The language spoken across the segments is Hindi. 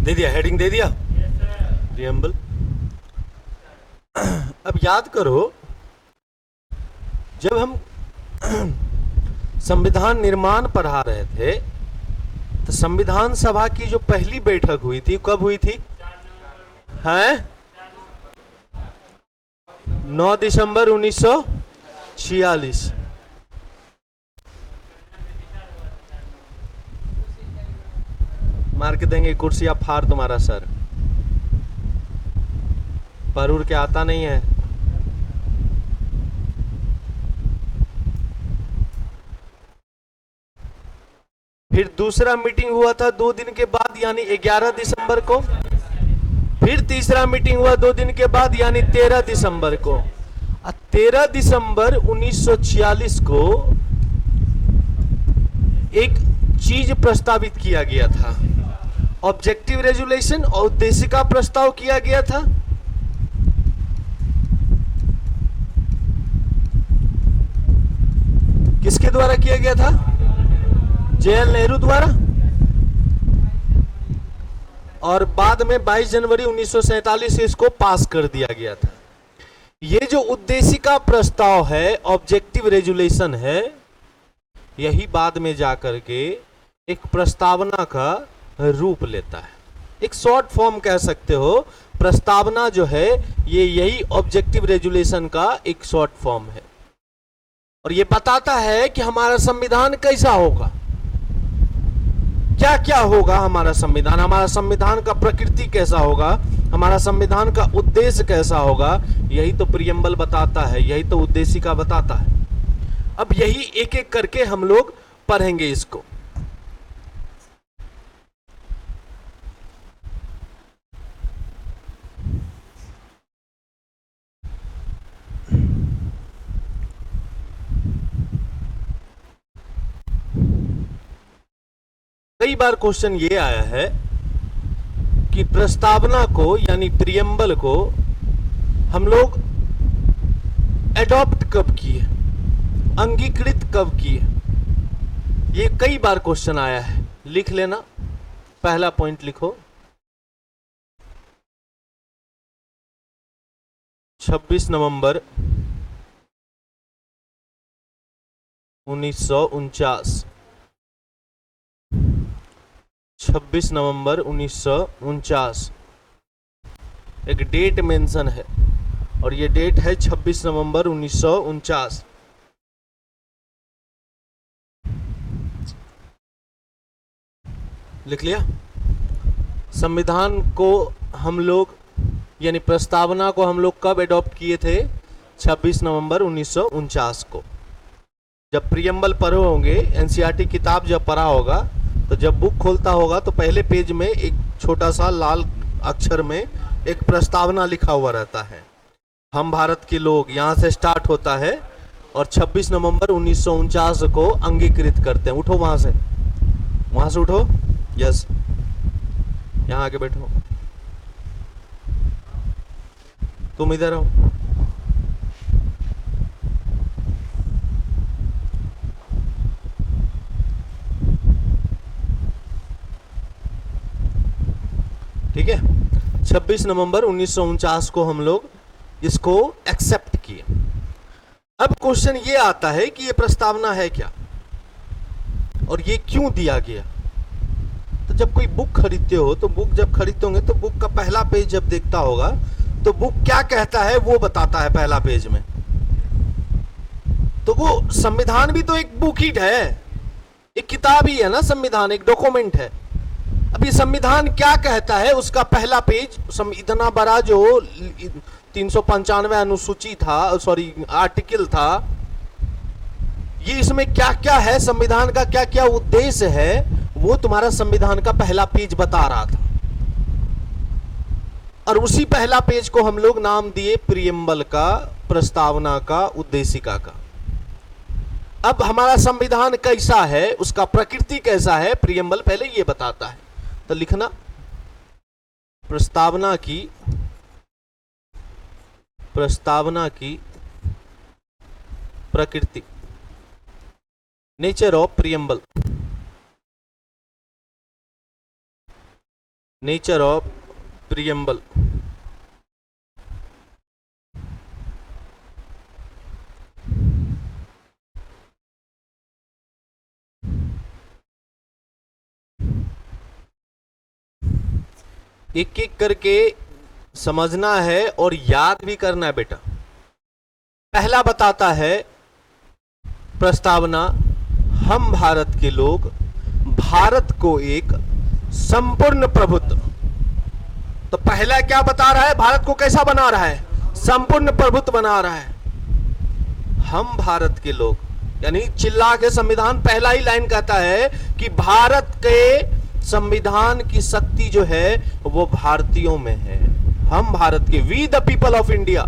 दे दिया, हेडिंग दे दिया, प्रियम्बल। अब याद करो, जब हम संविधान निर्माण पढ़ा रहे थे तो संविधान सभा की जो पहली बैठक हुई थी कब हुई थी? हैं? 9 दिसंबर 1946। मार के देंगे कुर्सी, आप फाड़ तुम्हारा सर। परूर के आता नहीं है। फिर दूसरा मीटिंग हुआ था 2 दिन के बाद, यानी 11 दिसंबर को। फिर तीसरा मीटिंग हुआ 2 दिन के बाद, यानी 13 दिसंबर को। 13 दिसंबर 1946 को एक चीज प्रस्तावित किया गया था, ऑब्जेक्टिव रेजुलेशन और उद्देशिका प्रस्ताव किया गया था। किसके द्वारा किया गया था? जवाहरलाल नेहरू द्वारा। और बाद में 22 जनवरी 1947 से इसको पास कर दिया गया था। ये जो उद्देशिका प्रस्ताव है, ऑब्जेक्टिव रेजुलेशन है, यही बाद में जाकर के एक प्रस्तावना का रूप लेता है। एक शॉर्ट फॉर्म कह सकते हो। प्रस्तावना जो है ये यही ऑब्जेक्टिव रेजुलेशन का एक शॉर्ट फॉर्म है, और ये बताता है कि हमारा संविधान कैसा होगा, क्या क्या होगा हमारा संविधान, हमारा संविधान का प्रकृति कैसा होगा, हमारा संविधान का उद्देश्य कैसा होगा। यही तो प्रियम्बल बताता है, यही तो उद्देशिका बताता है। अब यही एक एक करके हम लोग पढ़ेंगे इसको। कई बार क्वेश्चन ये आया है कि प्रस्तावना को यानी प्रियम्बल को हम लोग एडॉप्ट कब किए, अंगीकृत कब किए। ये कई बार क्वेश्चन आया है, लिख लेना। पहला पॉइंट लिखो, 26 नवंबर 1949। 26 नवंबर 1949 एक डेट मेंशन है, और ये डेट है 26 नवंबर 1949। लिख लिया। संविधान को हम लोग यानी प्रस्तावना को हम लोग कब एडॉप्ट किए थे? 26 नवंबर 1949 को। जब प्रियम्बल पढ़े होंगे, एनसीईआरटी किताब जब पढ़ा होगा, तो जब बुक खोलता होगा तो पहले पेज में एक छोटा सा लाल अक्षर में एक प्रस्तावना लिखा हुआ रहता है। हम भारत के लोग, यहाँ से स्टार्ट होता है और 26 नवंबर 1949 को अंगीकृत करते हैं। उठो वहां से उठो। यस, यहाँ आके बैठो। तुम इधर आओ। ठीक है, 26 नवंबर 1949 को हम लोग इसको एक्सेप्ट किए। अब क्वेश्चन ये आता है कि ये प्रस्तावना है क्या और ये क्यों दिया गया। तो जब कोई बुक खरीदते हो, तो बुक जब खरीदते होंगे तो बुक का पहला पेज जब देखता होगा तो बुक क्या कहता है वो बताता है पहला पेज में। तो वो संविधान भी तो एक बुक ही है, एक किताब ही है ना। संविधान एक डॉक्यूमेंट है। अब ये संविधान क्या कहता है, उसका पहला पेज, इतना बड़ा जो 395 अनुसूची था, सॉरी आर्टिकल था, ये इसमें क्या क्या है, संविधान का क्या क्या उद्देश्य है, वो तुम्हारा संविधान का पहला पेज बता रहा था। और उसी पहला पेज को हम लोग नाम दिए प्रियम्बल का, प्रस्तावना का, उद्देशिका का। अब हमारा संविधान कैसा है, उसका प्रकृति कैसा है, प्रियम्बल पहले ये बताता है। तो लिखना, प्रस्तावना की प्रकृति, nature of preamble. Nature of preamble. एक एक करके समझना है और याद भी करना है बेटा। पहला बताता है प्रस्तावना, हम भारत के लोग भारत को एक संपूर्ण प्रभुत्व। तो पहला क्या बता रहा है? भारत को कैसा बना रहा है? संपूर्ण प्रभुत्व बना रहा है। हम भारत के लोग, यानी चिल्ला के संविधान पहला ही लाइन कहता है कि भारत के संविधान की शक्ति जो है वो भारतीयों में है। हम भारत के, we the people of India,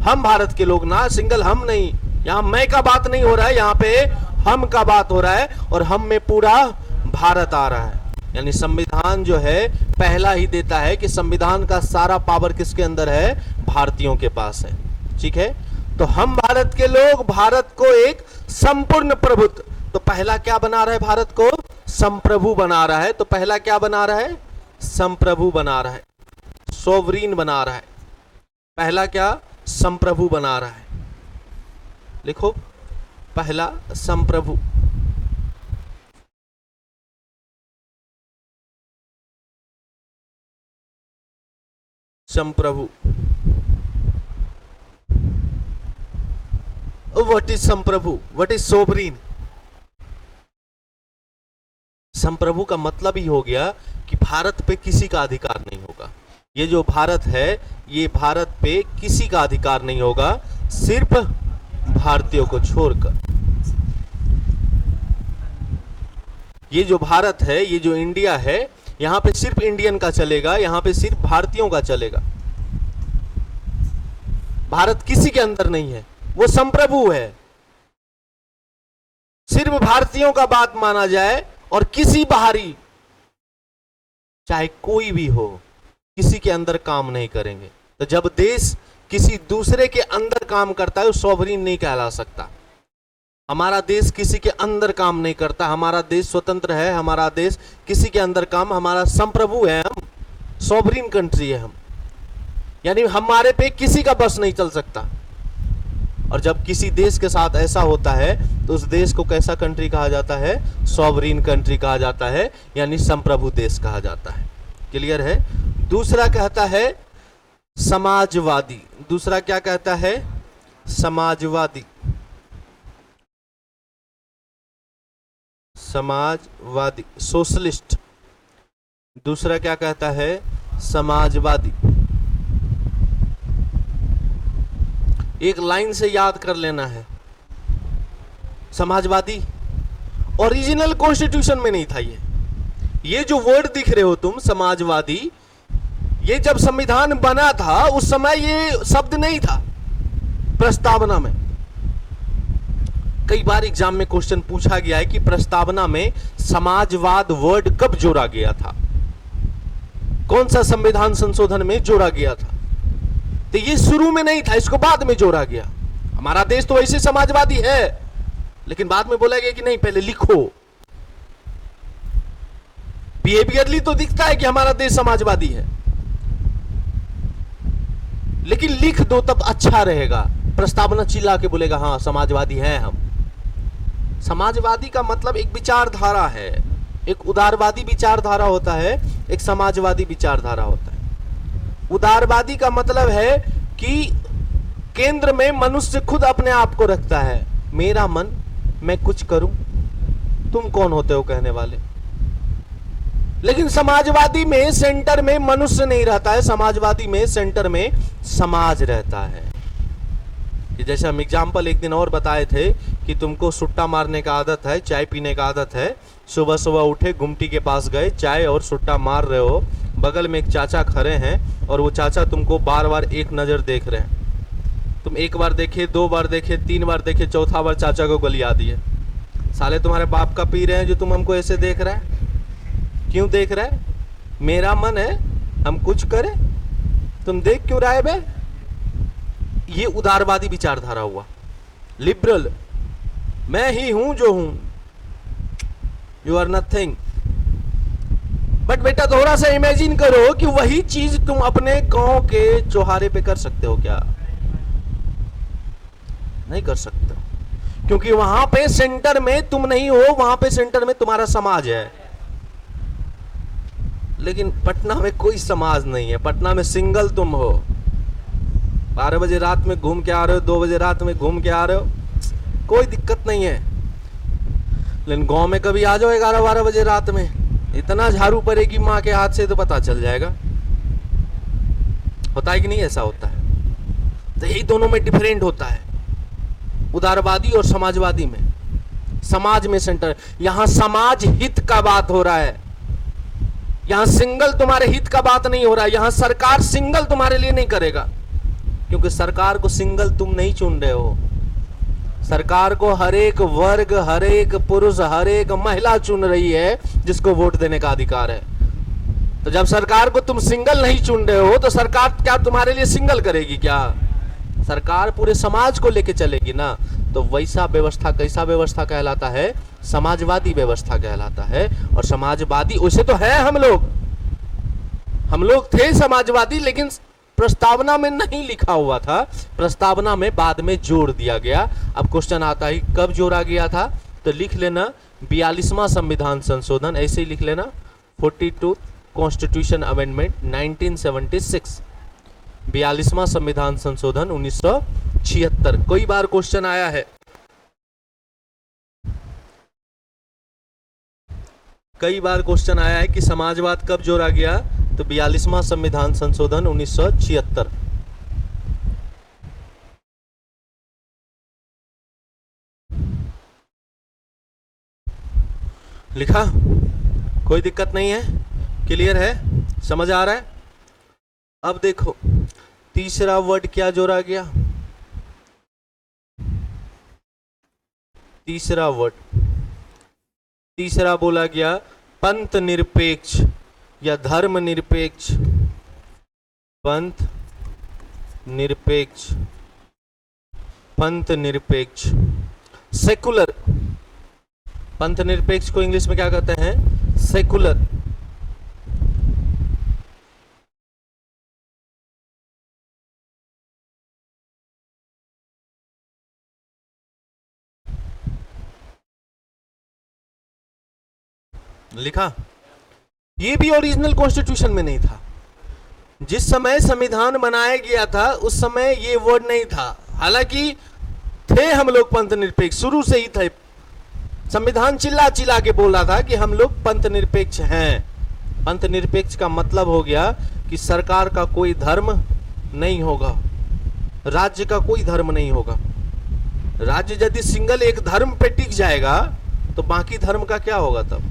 हम भारत के लोग, ना सिंगल हम नहीं, यहां मैं का बात नहीं हो रहा है, यहां पे हम का बात हो रहा है और हम में पूरा भारत आ रहा है। यानी संविधान जो है पहला ही देता है कि संविधान का सारा पावर किसके अंदर है? भारतीयों के पास है। ठीक है, तो हम भारत के लोग भारत को एक संपूर्ण प्रभुत्व, तो पहला क्या बना रहा है? भारत को संप्रभु बना रहा है। तो पहला क्या बना रहा है? संप्रभु बना रहा है, सोवरीन बना रहा है। पहला क्या? संप्रभु बना रहा है। लिखो, पहला संप्रभु। संप्रभु, व्हाट इज संप्रभु? What is sovereign? संप्रभु का मतलब ही हो गया कि भारत पे किसी का अधिकार नहीं होगा। ये जो भारत है, ये भारत पे किसी का अधिकार नहीं होगा, सिर्फ भारतीयों को छोड़कर। ये जो भारत है, ये जो इंडिया है, यहां पे सिर्फ इंडियन का चलेगा, यहां पे सिर्फ भारतीयों का चलेगा। भारत किसी के अंदर नहीं है, वो संप्रभु है। सिर्फ भारतीयों का बात माना जाए और किसी बाहरी, चाहे कोई भी हो, किसी के अंदर काम नहीं करेंगे। तो जब देश किसी दूसरे के अंदर काम करता है, वो सॉवरीन नहीं कहला सकता। हमारा देश किसी के अंदर काम नहीं करता, हमारा देश स्वतंत्र है, हमारा देश किसी के अंदर काम, हमारा संप्रभु है, हम सॉवरीन कंट्री है हम, यानी हमारे पे किसी का बस नहीं चल सकता। और जब किसी देश के साथ ऐसा होता है तो उस देश को कैसा कंट्री कहा जाता है? सॉवरीन कंट्री कहा जाता है, यानी संप्रभु देश कहा जाता है। क्लियर है? दूसरा कहता है समाजवादी। दूसरा क्या कहता है? समाजवादी। समाजवादी, सोशलिस्ट। दूसरा क्या कहता है? समाजवादी। एक लाइन से याद कर लेना है। समाजवादी ओरिजिनल कॉन्स्टिट्यूशन में नहीं था। ये जो वर्ड दिख रहे हो तुम, समाजवादी, ये जब संविधान बना था उस समय ये शब्द नहीं था प्रस्तावना में। कई बार एग्जाम में क्वेश्चन पूछा गया है कि प्रस्तावना में समाजवाद वर्ड कब जोड़ा गया था, कौन सा संविधान संशोधन में जोड़ा गया था। तो ये शुरू में नहीं था, इसको बाद में जोड़ा गया। हमारा देश तो वैसे समाजवादी है, लेकिन बाद में बोला गया कि नहीं, पहले लिखो। बिहेवियरली तो दिखता है कि हमारा देश समाजवादी है, लेकिन लिख दो तब अच्छा रहेगा। प्रस्तावना चिल्ला के बोलेगा हाँ समाजवादी हैं हम। समाजवादी का मतलब एक विचारधारा है, एक उदारवादी विचारधारा होता है, एक समाजवादी विचारधारा होता है। उदारवादी का मतलब है कि केंद्र में मनुष्य खुद अपने आप को रखता है, मेरा मन, मैं कुछ करूं, तुम कौन होते हो कहने वाले। लेकिन समाजवादी में सेंटर में मनुष्य नहीं रहता है, समाजवादी में सेंटर में समाज रहता है। जैसे हम एग्जाम्पल एक दिन और बताए थे कि तुमको सुट्टा मारने का आदत है, चाय पीने का आदत है, सुबह सुबह उठे, गुमटी के पास गए, चाय और सुट्टा मार रहे हो, बगल में एक चाचा खड़े हैं और वो चाचा तुमको बार बार एक नज़र देख रहे हैं। तुम एक बार देखे, दो बार देखे, तीन बार देखे, चौथा बार चाचा को गलिया दिए, साले तुम्हारे बाप का पी रहे हैं जो तुम हमको ऐसे देख रहा है, क्यों देख रहा है? मेरा मन है हम कुछ करें, तुम देख क्यों रहा है बे? ये उदारवादी विचारधारा हुआ। लिबरल, मैं ही हूं जो हूं, यू आर नथिंग। बट बेटा थोड़ा सा इमेजिन करो कि वही चीज तुम अपने गांव के चौराहे पे कर सकते हो क्या? नहीं कर सकते, क्योंकि वहां पे सेंटर में तुम नहीं हो, वहां पे सेंटर में तुम्हारा समाज है। लेकिन पटना में कोई समाज नहीं है, पटना में सिंगल तुम हो। 12 बजे रात में घूम के आ रहे हो, 2 बजे रात में घूम के आ रहे हो, कोई दिक्कत नहीं है। लेकिन गांव में कभी आ जाओ 11-12 बजे रात में, इतना झाड़ू पड़ेगी माँ के हाथ से तो पता चल जाएगा। होता है कि नहीं? ऐसा होता है। तो यही दोनों में डिफरेंट होता है, उदारवादी और समाजवादी में। समाज में सेंटर, यहां समाज हित का बात हो रहा है, यहां सिंगल तुम्हारे हित का बात नहीं हो रहा है। यहां सरकार सिंगल तुम्हारे लिए नहीं करेगा, क्योंकि सरकार को सिंगल तुम नहीं चुन रहे हो। सरकार को हर एक वर्ग, हर एक पुरुष, हर एक महिला चुन रही है जिसको वोट देने का अधिकार है। तो जब सरकार को तुम सिंगल नहीं चुन रहे हो तो सरकार क्या तुम्हारे लिए सिंगल करेगी क्या? सरकार पूरे समाज को लेके चलेगी ना। तो वैसा व्यवस्था कैसा व्यवस्था कहलाता है? समाजवादी व्यवस्था कहलाता है। और समाजवादी वैसे तो है, हम लोग थे समाजवादी, लेकिन प्रस्तावना में नहीं लिखा हुआ था, प्रस्तावना में बाद में जोड़ दिया गया। अब क्वेश्चन आता है कब जोड़ा गया था? तो लिख लेना 42वां संविधान संशोधन, ऐसे ही लिख लेना 42 कॉन्स्टिट्यूशन अमेंडमेंट 1976, 42वां संविधान संशोधन 1976। कई बार क्वेश्चन आया है, कई बार क्वेश्चन आया है कि समाजवाद कब जोड़ा गया? तो 42वां संविधान संशोधन 1976। लिखा? कोई दिक्कत नहीं है? क्लियर है? समझ आ रहा है? अब देखो तीसरा वर्ड क्या जोड़ा गया? तीसरा बोला गया पंथ निरपेक्ष या धर्म निरपेक्ष। पंथ निरपेक्ष, सेकुलर। पंथ निरपेक्ष को इंग्लिश में क्या कहते हैं? सेकुलर। लिखा? ये भी ओरिजिनल कॉन्स्टिट्यूशन में नहीं था। जिस समय संविधान बनाया गया था उस समय ये वर्ड नहीं था। हालांकि थे हम लोग पंथ निरपेक्ष, शुरू से ही थे। संविधान चिल्ला चिल्ला के बोल रहा था कि हम लोग पंथ निरपेक्ष हैं। पंथ निरपेक्ष का मतलब हो गया कि सरकार का कोई धर्म नहीं होगा, राज्य का कोई धर्म नहीं होगा। राज्य यदि सिंगल एक धर्म पे टिक जाएगा तो बाकी धर्म का क्या होगा तब?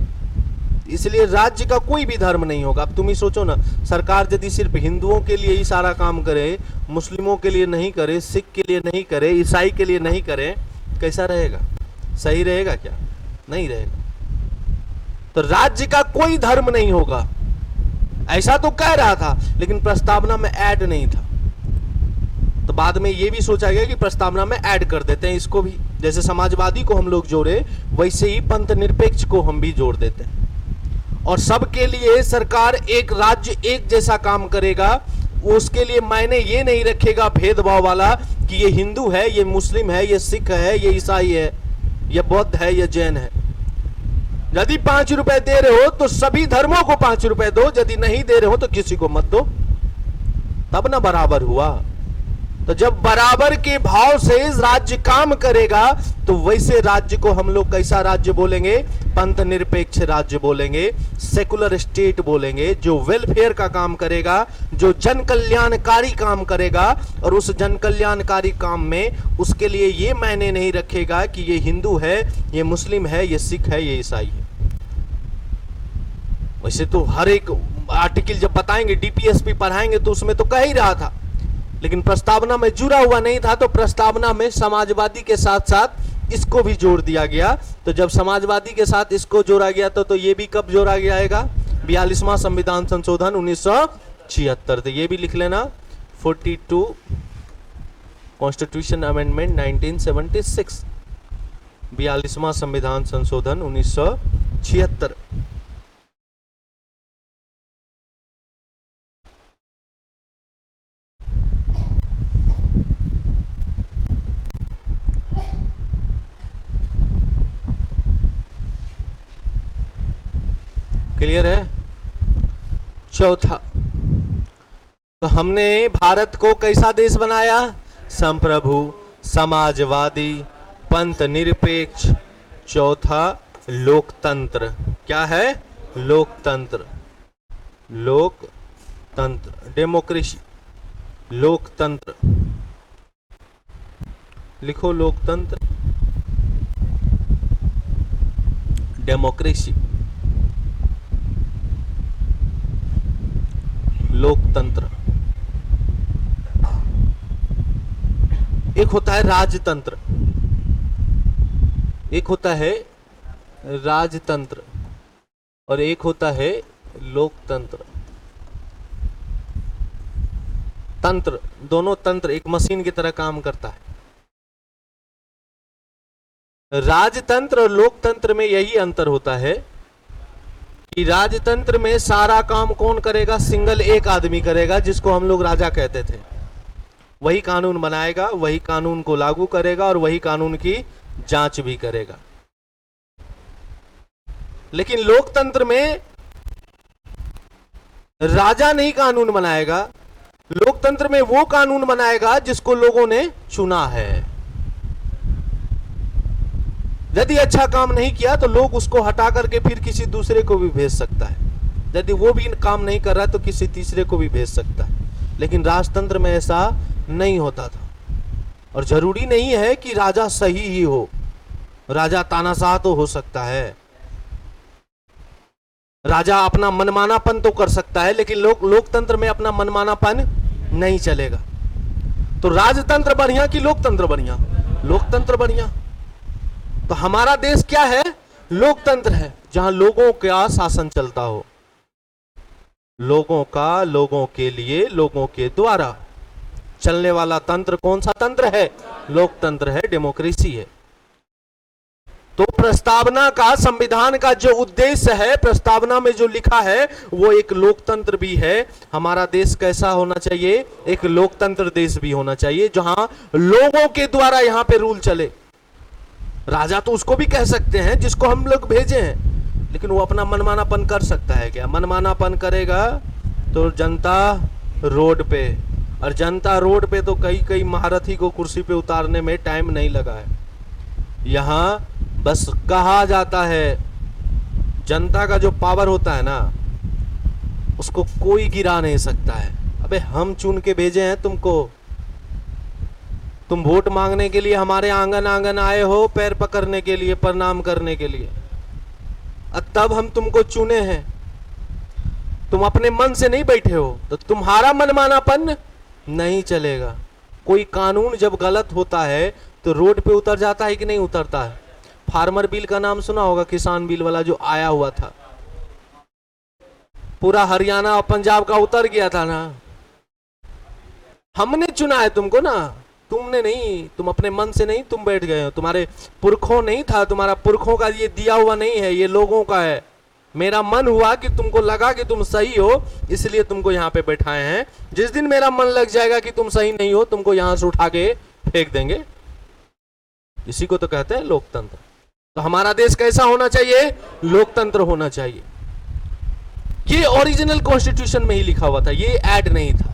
इसलिए राज्य का कोई भी धर्म नहीं होगा। अब तुम ही सोचो ना, सरकार यदि सिर्फ हिंदुओं के लिए ही सारा काम करे, मुस्लिमों के लिए नहीं करे, सिख के लिए नहीं करे, ईसाई के लिए नहीं करे, कैसा रहेगा? सही रहेगा क्या? नहीं रहेगा। तो राज्य का कोई धर्म नहीं होगा, ऐसा तो कह रहा था, लेकिन प्रस्तावना में ऐड नहीं था। तो बाद में ये भी सोचा गया कि प्रस्तावना में ऐड कर देते हैं इसको भी। जैसे समाजवादी को हम लोग जोड़े, वैसे ही पंथ निरपेक्ष को हम भी जोड़ देते हैं। और सबके लिए सरकार एक राज्य एक जैसा काम करेगा। उसके लिए मायने ये नहीं रखेगा भेदभाव वाला कि ये हिंदू है, ये मुस्लिम है, ये सिख है, ये ईसाई है, ये बौद्ध है, ये जैन है। यदि 5 रुपए दे रहे हो तो सभी धर्मों को 5 रुपए दो, यदि नहीं दे रहे हो तो किसी को मत दो, तब ना बराबर हुआ। तो जब बराबर के भाव से राज्य काम करेगा तो वैसे राज्य को हम लोग कैसा राज्य बोलेंगे? पंथ निरपेक्ष राज्य बोलेंगे, सेकुलर स्टेट बोलेंगे, जो वेलफेयर का काम करेगा, जो जन कल्याणकारी काम करेगा। और उस जन कल्याणकारी काम में उसके लिए ये मायने नहीं रखेगा कि ये हिंदू है, ये मुस्लिम है, ये सिख है, ये ईसाई है। वैसे तो हर एक आर्टिकल जब बताएंगे, डीपीएसपी पढ़ाएंगे, तो उसमें तो कह ही रहा था, लेकिन प्रस्तावना में जुड़ा हुआ नहीं था। तो प्रस्तावना में समाजवादी के साथ साथ इसको भी जोड़ दिया गया। तो जब समाजवादी के साथ इसको जोड़ा गया तो ये भी कब जोड़ा गया? 42वां संविधान संशोधन 1976। तो ये भी लिख लेना 42 कॉन्स्टिट्यूशन अमेंडमेंट 1976, 42वां संविधान संशोधन 1976। क्लियर है? चौथा, तो हमने भारत को कैसा देश बनाया? संप्रभु, समाजवादी, पंथ निरपेक्ष। चौथा लोकतंत्र। क्या है? लोकतंत्र। लोकतंत्र, डेमोक्रेसी, लोकतंत्र। लिखो लोकतंत्र, डेमोक्रेसी, लोकतंत्र। एक होता है राजतंत्र, एक होता है राजतंत्र और एक होता है लोकतंत्र। तंत्र, दोनों तंत्र एक मशीन की तरह काम करता है। राजतंत्र और लोकतंत्र में यही अंतर होता है कि राजतंत्र में सारा काम कौन करेगा? सिंगल एक आदमी करेगा, जिसको हम लोग राजा कहते थे। वही कानून बनाएगा, वही कानून को लागू करेगा और वही कानून की जांच भी करेगा। लेकिन लोकतंत्र में राजा नहीं कानून बनाएगा, लोकतंत्र में वो कानून बनाएगा जिसको लोगों ने चुना है। यदि अच्छा काम नहीं किया तो लोग उसको हटा करके फिर किसी दूसरे को भी भेज सकता है। यदि वो भी काम नहीं कर रहा तो किसी तीसरे को भी भेज सकता है। लेकिन राजतंत्र में ऐसा नहीं होता था। और जरूरी नहीं है कि राजा सही ही हो, राजा तानाशाह तो हो सकता है, राजा अपना मनमानापन तो कर सकता है, लेकिन लोकतंत्र में अपना मनमानापन नहीं चलेगा। तो राजतंत्र बढ़िया कि लोकतंत्र बढ़िया? लोकतंत्र बढ़िया। तो हमारा देश क्या है? लोकतंत्र है, जहां लोगों का शासन चलता हो, लोगों का, लोगों के लिए, लोगों के द्वारा चलने वाला तंत्र कौन सा तंत्र है? लोकतंत्र है, डेमोक्रेसी है। तो प्रस्तावना का, संविधान का जो उद्देश्य है, प्रस्तावना में जो लिखा है वो एक लोकतंत्र भी है। हमारा देश कैसा होना चाहिए? एक लोकतंत्र देश भी होना चाहिए, जहां लोगों के द्वारा यहां पे रूल चले। राजा तो उसको भी कह सकते हैं जिसको हम लोग भेजे हैं, लेकिन वो अपना मनमानापन कर सकता है क्या? मनमानापन करेगा तो जनता रोड पे, और जनता रोड पे तो कई महारथी को कुर्सी पे उतारने में टाइम नहीं लगा है। यहां बस कहा जाता है, जनता का जो पावर होता है ना, उसको कोई गिरा नहीं सकता है। अबे हम चुन के भेजे हैं तुमको, तुम वोट मांगने के लिए हमारे आंगन आंगन आए हो, पैर पकड़ने के लिए, प्रणाम करने के लिए, तब हम तुमको चुने हैं। तुम अपने मन से नहीं बैठे हो तो तुम्हारा मनमानापन नहीं चलेगा। कोई कानून जब गलत होता है तो रोड पे उतर जाता है कि नहीं उतरता है? फार्मर बिल का नाम सुना होगा, किसान बिल वाला जो आया हुआ था, पूरा हरियाणा और पंजाब का उतर गया था ना। हमने चुना है तुमको ना, तुमने नहीं, तुम अपने मन से नहीं तुम बैठ गए हो, तुम्हारे पुरखों नहीं था, तुम्हारा पुरखों का ये दिया हुआ नहीं है, ये लोगों का है। मेरा मन हुआ कि तुमको लगा कि तुम सही हो, इसलिए तुमको यहाँ पे बैठाए हैं। जिस दिन मेरा मन लग जाएगा कि तुम सही नहीं हो, तुमको यहां से उठा के फेंक देंगे। इसी को तो कहते हैं लोकतंत्र। तो हमारा देश कैसा होना चाहिए? लोकतंत्र होना चाहिए। ये ओरिजिनल कॉन्स्टिट्यूशन में ही लिखा हुआ था, ये ऐड नहीं था।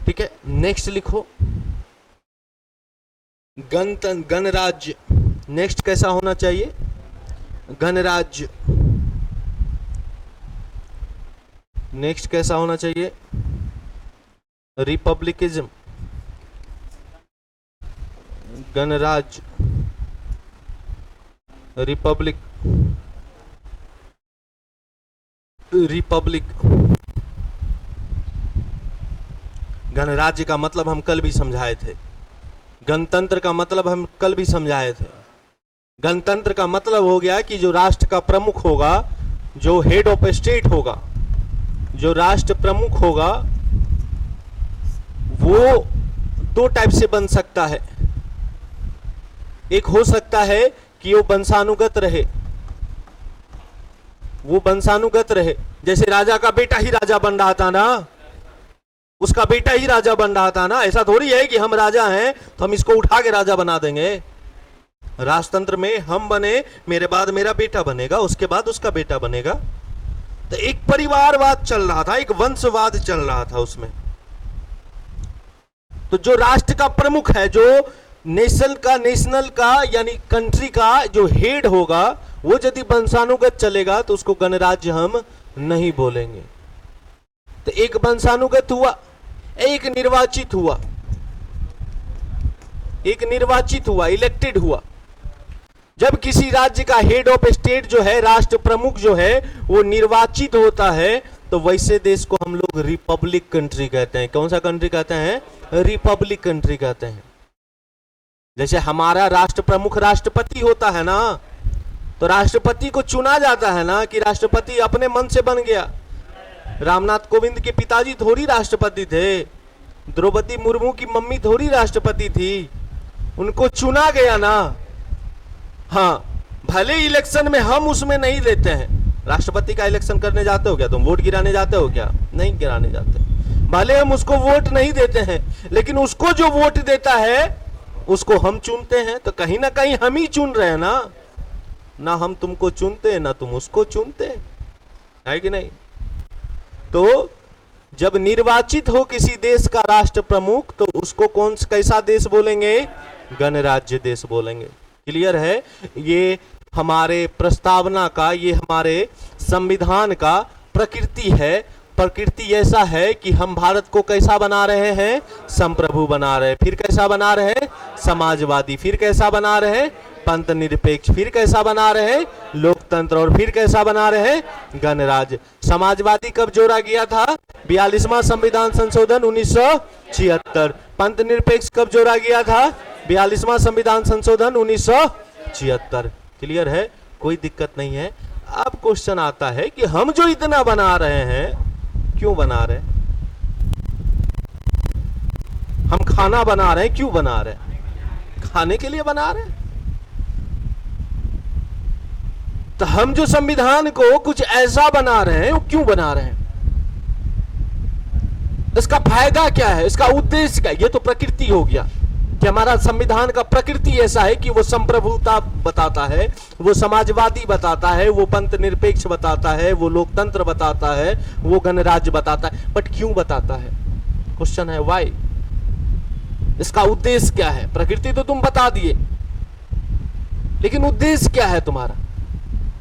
ठीक है, नेक्स्ट लिखो गणराज्य। नेक्स्ट कैसा होना चाहिए? गणराज्य। नेक्स्ट कैसा होना चाहिए? रिपब्लिकिज्म। गणराज्य, रिपब्लिक, रिपब्लिक। गणराज्य का मतलब हम कल भी समझाए थे, गणतंत्र का मतलब हम कल भी समझाए थे। गणतंत्र का मतलब हो गया कि जो राष्ट्र का प्रमुख होगा, जो हेड ऑफ स्टेट होगा, जो राष्ट्र प्रमुख होगा, वो दो टाइप से बन सकता है। एक हो सकता है कि वो वंशानुगत रहे, वो वंशानुगत रहे, जैसे राजा का बेटा ही राजा बन रहा था ना, उसका बेटा ही राजा बन रहा था ना। ऐसा थोड़ी है कि हम राजा हैं तो हम इसको उठा के राजा बना देंगे। राजतंत्र में हम बने, मेरे बाद मेरा बेटा बनेगा, उसके बाद उसका बेटा बनेगा। तो एक परिवारवाद चल रहा था, एक वंशवाद चल रहा था उसमें। तो जो राष्ट्र का प्रमुख है, जो नेशनल का यानी कंट्री का जो हेड होगा, वो यदि वंशानुगत चलेगा तो उसको गणराज्य हम नहीं बोलेंगे। तो एक वंशानुगत हुआ, एक निर्वाचित हुआ, इलेक्टेड हुआ। जब किसी राज्य का हेड ऑफ स्टेट जो है, राष्ट्र प्रमुख जो है, वो निर्वाचित होता है, तो वैसे देश को हम लोग रिपब्लिक कंट्री कहते हैं। कौन सा कंट्री कहते हैं? रिपब्लिक कंट्री कहते हैं। जैसे हमारा राष्ट्र प्रमुख राष्ट्रपति होता है ना, तो राष्ट्रपति को चुना जाता है ना, कि राष्ट्रपति अपने मन से बन गया। रामनाथ कोविंद के पिताजी थोड़ी राष्ट्रपति थे, द्रौपदी मुर्मू की मम्मी थोड़ी राष्ट्रपति थी, उनको चुना गया ना। हाँ, भले इलेक्शन में हम उसमें नहीं लेते हैं। राष्ट्रपति का इलेक्शन करने जाते हो क्या तुम? वोट गिराने जाते हो क्या? नहीं गिराने जाते। भले हम उसको वोट नहीं देते हैं, लेकिन उसको जो वोट देता है उसको हम चुनते हैं। तो कहीं ना कहीं हम ही चुन रहे हैं ना हम तुमको चुनते हैं, ना तुम उसको चुनते है कि नहीं? तो जब निर्वाचित हो किसी देश का राष्ट्र प्रमुख, तो उसको कैसा देश बोलेंगे? गणराज्य देश बोलेंगे। क्लियर है? ये हमारे प्रस्तावना का, ये हमारे संविधान का प्रकृति है। प्रकृति ऐसा है कि हम भारत को कैसा बना रहे हैं? संप्रभु बना रहे हैं। फिर कैसा बना रहे हैं? समाजवादी। फिर कैसा बना रहे हैं? पंथ निरपेक्ष। फिर कैसा बना रहे हैं? लोकतंत्र। और फिर कैसा बना रहे हैं? गणराज्य। समाजवादी कब जोड़ा गया था? 42वां संविधान संशोधन 1976। पंथ निरपेक्ष कब जोड़ा गया था? 42वां संविधान संशोधन 1976। क्लियर है? कोई दिक्कत नहीं है। अब क्वेश्चन आता है कि हम जो इतना बना रहे हैं, क्यों बना रहे हैं? हम खाना बना रहे हैं, क्यों बना रहे हैं? खाने के लिए बना रहे हैं। तो हम जो संविधान को कुछ ऐसा बना रहे हैं, वो क्यों बना रहे हैं? इसका फायदा क्या है? इसका उद्देश्य क्या है? ये तो प्रकृति हो गया कि हमारा संविधान का प्रकृति ऐसा है कि वो संप्रभुता बताता है, वो समाजवादी बताता है, वो पंथ निरपेक्ष बताता है, वो लोकतंत्र बताता है, वो गणराज्य बताता है। बट क्यों बताता है? क्वेश्चन है व्हाई। इसका उद्देश्य क्या है? प्रकृति तो तुम बता दिए, लेकिन उद्देश्य क्या है तुम्हारा?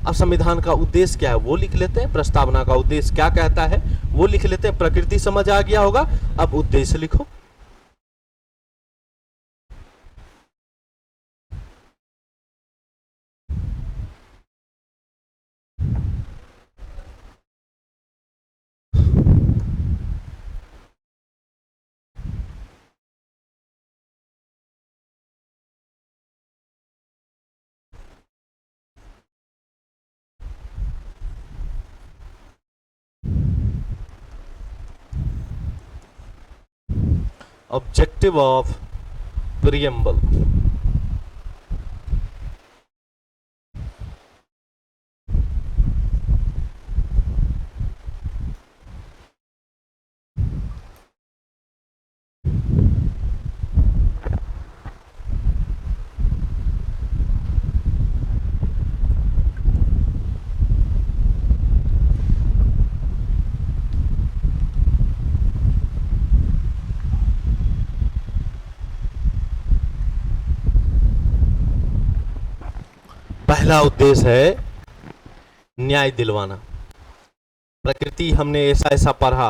अब संविधान का उद्देश्य क्या है वो लिख लेते हैं। प्रस्तावना का उद्देश्य क्या कहता है वो लिख लेते हैं। प्रकृति समझ आ गया होगा, अब उद्देश्य लिखो। Objective of preamble. पहला उद्देश्य है न्याय दिलवाना। प्रकृति हमने ऐसा पढ़ा,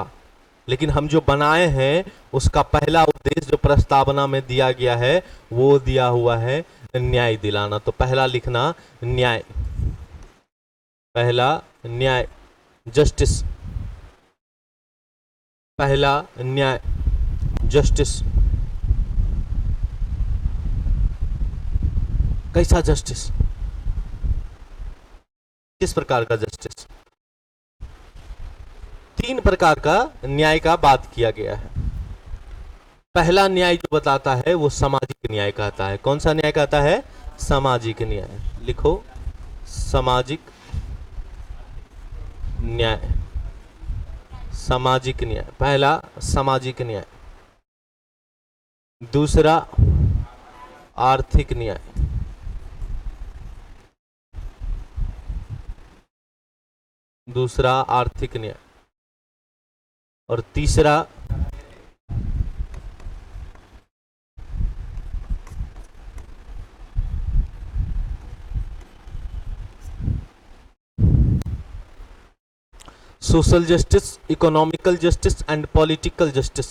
लेकिन हम जो बनाए हैं उसका पहला उद्देश्य जो प्रस्तावना में दिया गया है वो दिया हुआ है न्याय दिलाना। तो पहला लिखना न्याय। पहला न्याय, जस्टिस। पहला न्याय, जस्टिस। कैसा जस्टिस? किस प्रकार का जस्टिस? तीन प्रकार का न्याय का बात किया गया है। पहला न्याय जो बताता है वो सामाजिक न्याय कहता है। कौन सा न्याय कहता है? सामाजिक न्याय। लिखो, सामाजिक न्याय। सामाजिक न्याय, पहला सामाजिक न्याय। दूसरा आर्थिक न्याय। दूसरा आर्थिक न्याय, और तीसरा social justice, economical justice and political justice.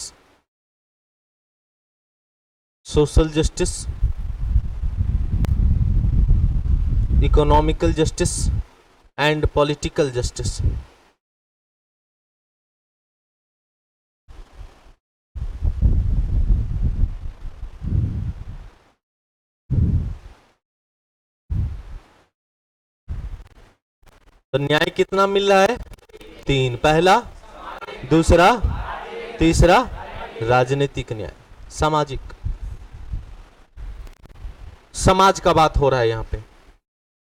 Social justice, economical justice and political justice. तो न्याय कितना मिल रहा है? 3। पहला, दूसरा, तीसरा राजनीतिक न्याय। सामाजिक, समाज का बात हो रहा है यहाँ पे,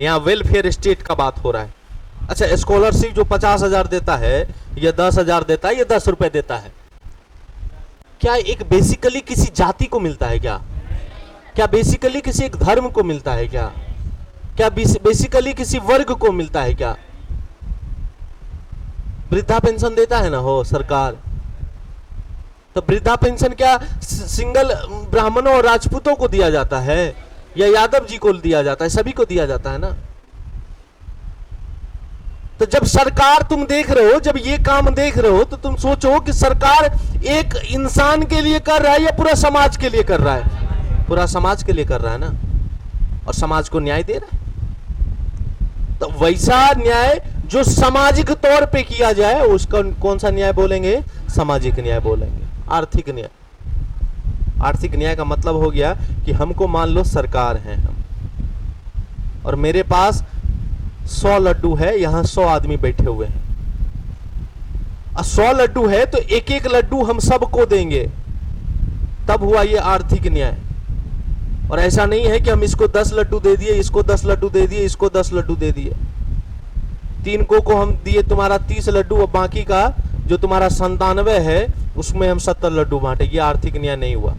यहाँ वेलफेयर स्टेट का बात हो रहा है। अच्छा, स्कॉलरशिप जो 50,000 देता है या 10,000 देता है या 10 रुपए देता है, क्या एक बेसिकली किसी जाति को मिलता है क्या? क्या बेसिकली किसी एक धर्म को मिलता है क्या? क्या बेसिकली किसी वर्ग को मिलता है क्या? वृद्धा पेंशन देता है ना हो सरकार, तो वृद्धा पेंशन क्या सिंगल ब्राह्मणों और राजपूतों को दिया जाता है या यादव जी को दिया जाता है? सभी को दिया जाता है ना। तो जब सरकार तुम देख रहे हो, जब ये काम देख रहे हो, तो तुम सोचो कि सरकार एक इंसान के लिए कर रहा है या पूरा समाज के लिए कर रहा है? पूरा समाज के लिए कर रहा है ना, और समाज को न्याय दे रहा है। तो वैसा न्याय जो सामाजिक तौर पे किया जाए उसका कौन सा न्याय बोलेंगे? सामाजिक न्याय बोलेंगे। आर्थिक न्याय, आर्थिक न्याय का मतलब हो गया कि हमको मान लो सरकार है हम, और मेरे पास 100 लड्डू है, यहां 100 आदमी बैठे हुए हैं, और 100 लड्डू है तो एक एक लड्डू हम सबको देंगे, तब हुआ ये आर्थिक न्याय। और ऐसा नहीं है कि हम इसको 10 लड्डू दे दिए, इसको 10 लड्डू दे दिए, इसको 10 लड्डू दे दिए। 3 को हम दिए तुम्हारा 30 लड्डू, और बाकी का जो तुम्हारा 97 है उसमें हम 70 लड्डू बांटे। ये आर्थिक न्याय नहीं हुआ।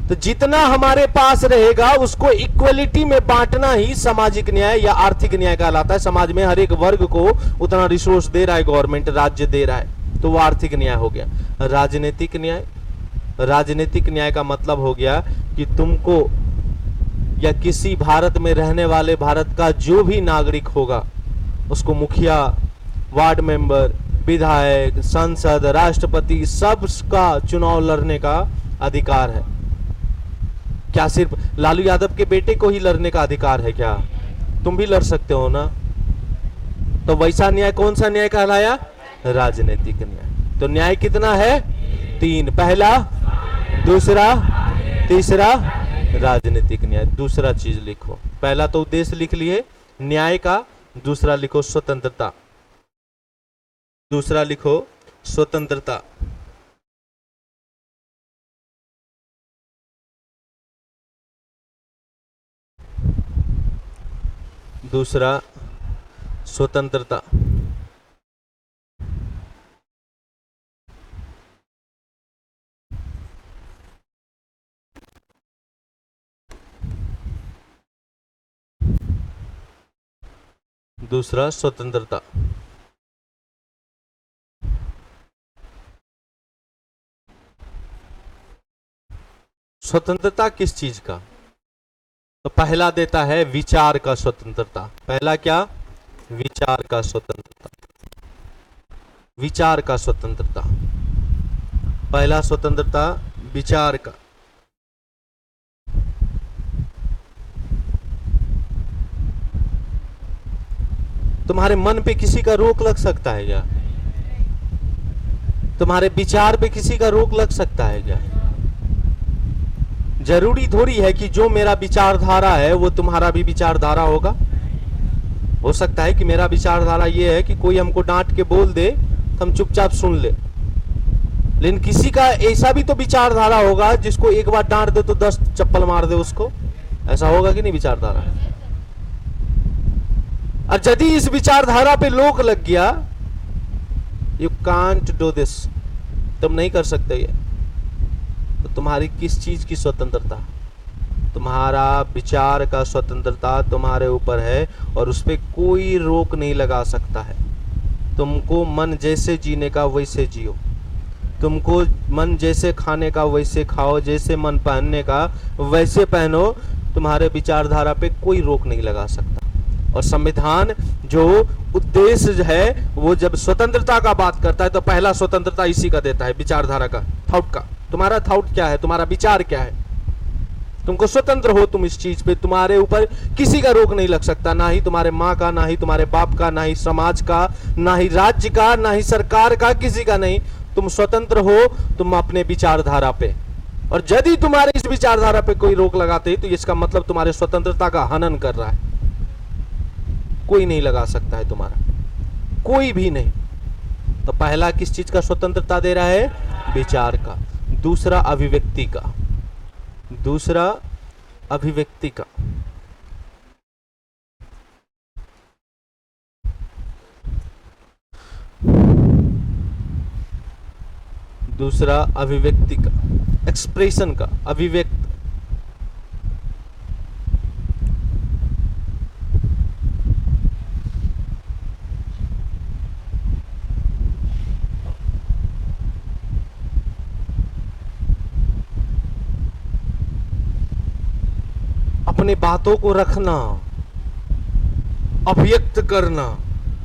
तो जितना हमारे पास रहेगा उसको इक्वलिटी में बांटना ही सामाजिक न्याय या आर्थिक न्याय कहलाता है। समाज में हर एक वर्ग को उतना रिसोर्स दे रहा है गवर्नमेंट, राज्य दे रहा है, तो वो आर्थिक न्याय हो गया। राजनीतिक न्याय, राजनीतिक न्याय का मतलब हो गया कि तुमको या किसी भारत में रहने वाले भारत का जो भी नागरिक होगा उसको मुखिया, वार्ड मेंबर, विधायक, सांसद, राष्ट्रपति सबका चुनाव लड़ने का अधिकार है। क्या सिर्फ लालू यादव के बेटे को ही लड़ने का अधिकार है क्या? तुम भी लड़ सकते हो ना। तो वैसा न्याय कौन सा न्याय कहलाया? राजनीतिक न्याय। तो न्याय कितना है? 3। पहला, दूसरा, तीसरा राजनीतिक न्याय। दूसरा चीज लिखो। पहला तो उद्देश्य लिख लिए न्याय का, दूसरा लिखो स्वतंत्रता, दूसरा लिखो स्वतंत्रता। दूसरा स्वतंत्रता। दूसरा स्वतंत्रता। स्वतंत्रता किस चीज का? तो पहला देता है विचार का स्वतंत्रता। पहला क्या? विचार का स्वतंत्रता। विचार का स्वतंत्रता, पहला स्वतंत्रता विचार का। तुम्हारे मन पे किसी का रोक लग सकता है क्या? तुम्हारे विचार पे किसी का रोक लग सकता है क्या? जरूरी थोड़ी है कि जो मेरा विचारधारा है वो तुम्हारा भी विचारधारा होगा। हो सकता है कि मेरा विचारधारा ये है कि कोई हमको डांट के बोल दे तो हम चुपचाप सुन ले, लेकिन किसी का ऐसा भी तो विचारधारा होगा जिसको एक बार डांट दे तो 10 चप्पल मार दे उसको। ऐसा होगा कि नहीं विचारधारा? और यदि इस विचारधारा पे रोक लग गया, यू कांट डू दिस, तुम नहीं कर सकते ये, तो तुम्हारी किस चीज की स्वतंत्रता? तुम्हारा विचार का स्वतंत्रता तुम्हारे ऊपर है और उस पर कोई रोक नहीं लगा सकता है। तुमको मन जैसे जीने का वैसे जियो, तुमको मन जैसे खाने का वैसे खाओ, जैसे मन पहनने का वैसे पहनो, तुम्हारे विचारधारा पे कोई रोक नहीं लगा सकता। और संविधान जो उद्देश्य है वो जब स्वतंत्रता का बात करता है तो पहला स्वतंत्रता इसी का देता है, विचारधारा का, थॉट का। तुम्हारा थॉट क्या है, तुम्हारा विचार क्या है, तुमको स्वतंत्र हो तुम इस चीज पे, तुम्हारे ऊपर किसी का रोक नहीं लग सकता, ना ही तुम्हारे माँ का, ना ही तुम्हारे बाप का, ना ही समाज का, ना ही राज्य का, ना ही सरकार का, किसी का नहीं। तुम स्वतंत्र हो तुम अपने विचारधारा पे, और यदि तुम्हारे इस विचारधारा पे कोई रोक लगाते हैं तो इसका मतलब तुम्हारे स्वतंत्रता का हनन कर रहा है। कोई नहीं लगा सकता है तुम्हारा, कोई भी नहीं। तो पहला किस चीज का स्वतंत्रता दे रहा है, विचार का। दूसरा अभिव्यक्ति का, दूसरा अभिव्यक्ति का। दूसरा अभिव्यक्ति का, एक्सप्रेशन का, अभिव्यक्त। अपनी बातों को रखना, अभिव्यक्त करना,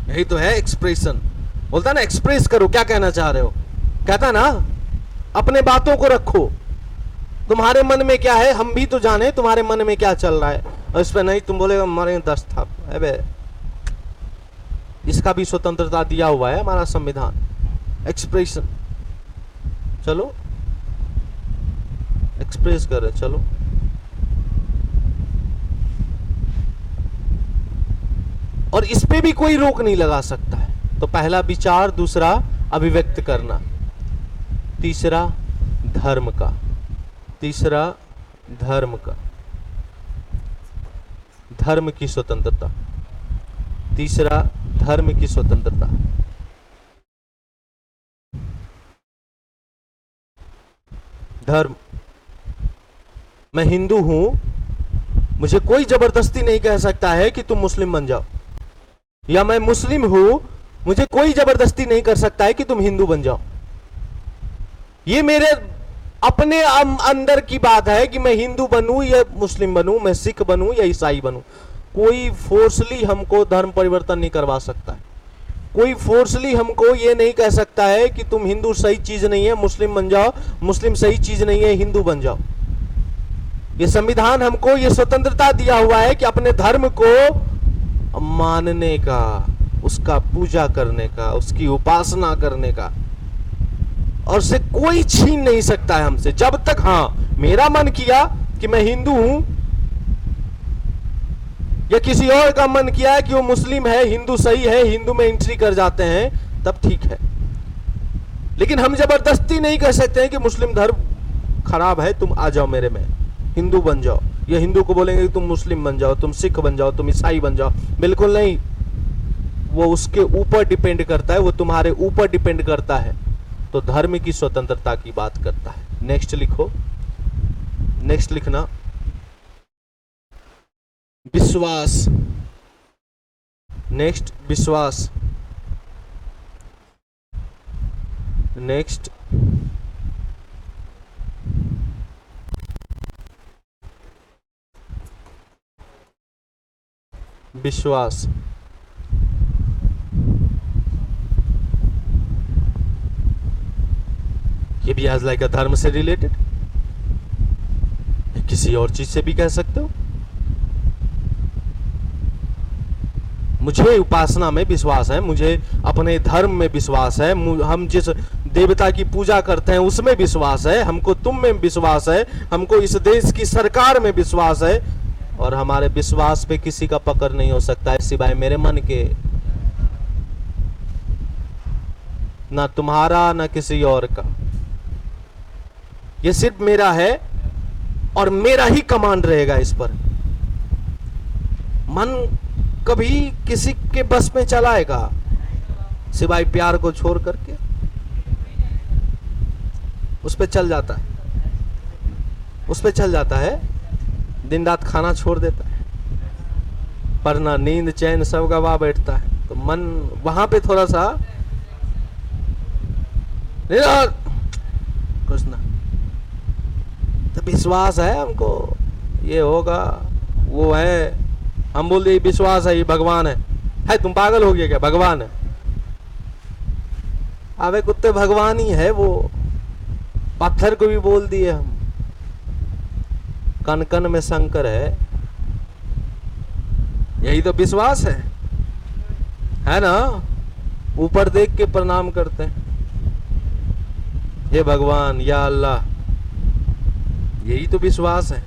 यही तो है एक्सप्रेशन। बोलता ना एक्सप्रेस करो, क्या कहना चाह रहे हो, कहता ना अपने बातों को रखो, तुम्हारे मन में क्या है हम भी तो जाने, तुम्हारे मन में क्या चल रहा है। और इस पर नहीं तुम बोलेगा हमारे 10 था, अबे इसका भी स्वतंत्रता दिया हुआ है हमारा संविधान, एक्सप्रेशन। चलो एक्सप्रेस कर रहे, चलो। और इस पे भी कोई रोक नहीं लगा सकता है। तो पहला विचार, दूसरा अभिव्यक्त करना, तीसरा धर्म का, तीसरा धर्म का, धर्म की स्वतंत्रता, तीसरा धर्म की स्वतंत्रता। धर्म, मैं हिंदू हूं, मुझे कोई जबरदस्ती नहीं कह सकता है कि तुम मुस्लिम बन जाओ, या मैं मुस्लिम हूं, मुझे कोई जबरदस्ती नहीं कर सकता है कि तुम हिंदू बन जाओ। ये मेरे अपने अंदर की बात है कि मैं हिंदू बनूं या मुस्लिम बनूं, मैं सिख बनूं या ईसाई बनूं। कोई फोर्सली हमको धर्म परिवर्तन नहीं करवा सकता है। कोई फोर्सली हमको ये नहीं कह सकता है कि तुम हिंदू सही चीज नहीं है मुस्लिम बन जाओ, मुस्लिम सही चीज नहीं है हिंदू बन जाओ। ये संविधान हमको ये स्वतंत्रता दिया हुआ है कि अपने धर्म को मानने का, उसका पूजा करने का, उसकी उपासना करने का, और से कोई छीन नहीं सकता है हमसे। जब तक हाँ मेरा मन किया कि मैं हिंदू हूं, या किसी और का मन किया है कि वो मुस्लिम है, हिंदू सही है, हिंदू में एंट्री कर जाते हैं, तब ठीक है। लेकिन हम जबरदस्ती नहीं कर सकते हैं कि मुस्लिम धर्म खराब है, तुम आ जाओ मेरे में, हिंदू बन जाओ। या हिंदू को बोलेंगे कि तुम मुस्लिम बन जाओ, तुम सिख बन जाओ, तुम ईसाई बन जाओ। बिल्कुल नहीं, वो उसके ऊपर डिपेंड करता है, वो तुम्हारे ऊपर डिपेंड करता है। तो धर्म की स्वतंत्रता की बात करता है। नेक्स्ट लिखो, नेक्स्ट लिखना, विश्वास। नेक्स्ट विश्वास, नेक्स्ट विश्वास। ये भी एज लाइक धर्म से रिलेटेड, किसी और चीज से भी कह सकते हो। मुझे उपासना में विश्वास है, मुझे अपने धर्म में विश्वास है, हम जिस देवता की पूजा करते हैं उसमें विश्वास है, हमको तुम में विश्वास है, हमको इस देश की सरकार में विश्वास है, और हमारे विश्वास पे किसी का पकड़ नहीं हो सकता है सिवाय मेरे मन के, ना तुम्हारा ना किसी और का। ये सिर्फ मेरा है और मेरा ही कमांड रहेगा इस पर। मन कभी किसी के बस में चलाएगा सिवाय प्यार को छोड़ करके, उस पे चल जाता है, उस पे चल जाता है, दिन रात खाना छोड़ देता है, पढ़ना नींद चैन सब गवा बैठता है। तो मन वहां पे थोड़ा सा नहीं और कुछ ना, तो विश्वास है हमको ये होगा वो है, हम बोल दिए विश्वास है ये भगवान है तुम पागल हो गए क्या, भगवान है? अबे कुत्ते भगवान ही है वो, पत्थर को भी बोल दिए हम, कन कन में शंकर है, यही तो विश्वास है ना? ऊपर देख के प्रणाम करते हैं, हे भगवान या अल्लाह, यही तो विश्वास है।